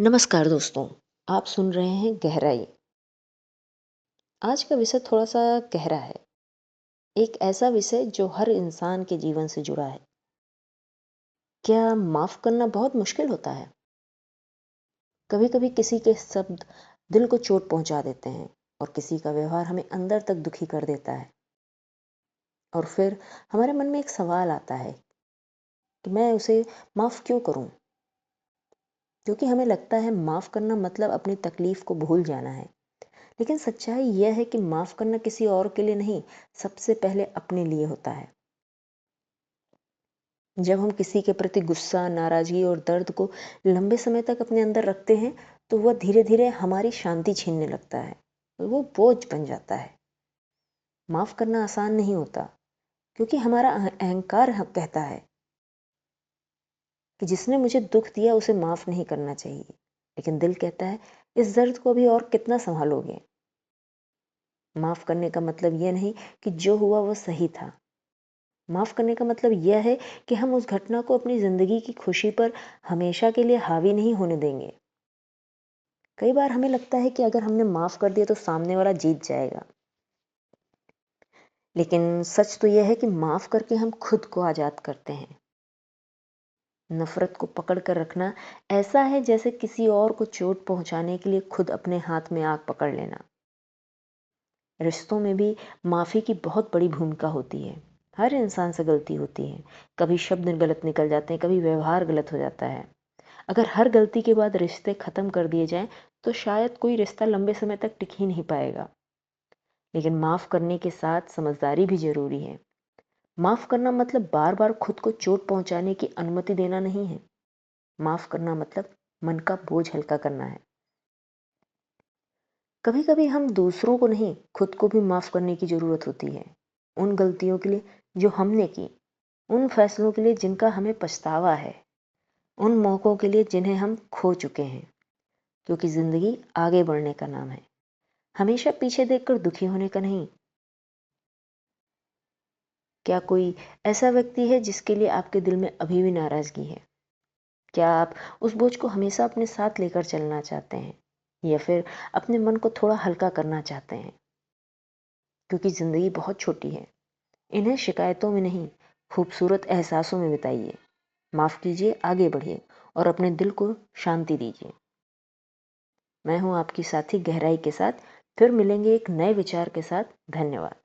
नमस्कार दोस्तों, आप सुन रहे हैं गहराई। आज का विषय थोड़ा-सा गहरा है। एक ऐसा विषय जो हर इंसान के जीवन से जुड़ा है। क्या माफ़ करना बहुत मुश्किल होता है? कभी-कभी किसी के शब्द दिल को चोट पहुँचा देते हैं और किसी का व्यवहार हमें अंदर तक दुखी कर देता है। और फिर हमारे मन में एक सवाल आता है कि मैं उसे माफ़ क्यों करूँ? क्योंकि हमें लगता है माफ़ करना मतलब अपनी तकलीफ़ को भूल जाना है। लेकिन सच्चाई यह है कि माफ़ करना किसी और के लिए नहीं, सबसे पहले अपने लिए होता है। जब हम किसी के प्रति गुस्सा, नाराज़गी और दर्द को लंबे समय तक अपने अंदर रखते हैं, तो वह धीरे-धीरे हमारी शांति छीनने लगता है। वो बोझ बन जाता है। माफ़ करना आसान नहीं होता, क्योंकि हमारा अहंकार कहता है कि जिसने मुझे दुःख दिया उसे माफ़ नहीं करना चाहिए। लेकिन दिल कहता है, इस दर्द को अभी और कितना सँभालोगे? माफ़ करने का मतलब ये नहीं कि जो हुआ वो सही था। माफ़ करने का मतलब यह है कि हम उस घटना को अपनी ज़िंदगी की खुशी पर हमेशा के लिए हावी नहीं होने देंगे। कई बार हमें लगता है कि अगर हमने माफ़ कर दिया तो सामने वाला जीत जाएगा। लेकिन सच तो यह है कि माफ़ करके हम खुद को आज़ाद करते हैं। नफ़रत को पकड़ कर रखना ऐसा है जैसे किसी और को चोट पहुँचाने के लिए खुद अपने हाथ में आग पकड़ लेना। रिश्तों में भी माफ़ी की बहुत बड़ी भूमिका होती है। हर इंसान से गलती होती है। कभी शब्द गलत निकल जाते हैं, कभी व्यवहार गलत हो जाता है। अगर हर गलती के बाद रिश्ते ख़त्म कर दिए जाएँ, तो शायद कोई रिश्ता लंबे समय तक टिक ही नहीं पाएगा। लेकिन माफ़ करने के साथ समझदारी भी ज़रूरी है। माफ़ करना मतलब बार-बार खुद को चोट पहुँचाने की अनुमति देना नहीं है। माफ़ करना मतलब मन का बोझ हल्का करना है। कभी-कभी हम दूसरों को नहीं, खुद को भी माफ़ करने की ज़रूरत होती है। उन गलतियों के लिए जो हमने की, उन फैसलों के लिए जिनका हमें पछतावा है, उन मौकों के लिए जिन्हें हम खो चुके हैं। क्योंकि ज़िंदगी आगे बढ़ने का नाम है, हमेशा पीछे देखकर दुखी होने का नहीं। क्या कोई ऐसा व्यक्ति है जिसके लिए आपके दिल में अभी भी नाराज़गी है? क्या आप उस बोझ को हमेशा अपने साथ लेकर चलना चाहते हैं? या फिर अपने मन को थोड़ा हल्का करना चाहते हैं? क्योंकि ज़िंदगी बहुत छोटी है। इन्हें शिकायतों में नहीं, खूबसूरत एहसासों में बिताइए। माफ़ कीजिए, आगे बढ़िए और अपने दिल को शांति दीजिए। मैं हूँ आपकी साथी गहराई के साथ। फिर मिलेंगे एक नए विचार के साथ। धन्यवाद।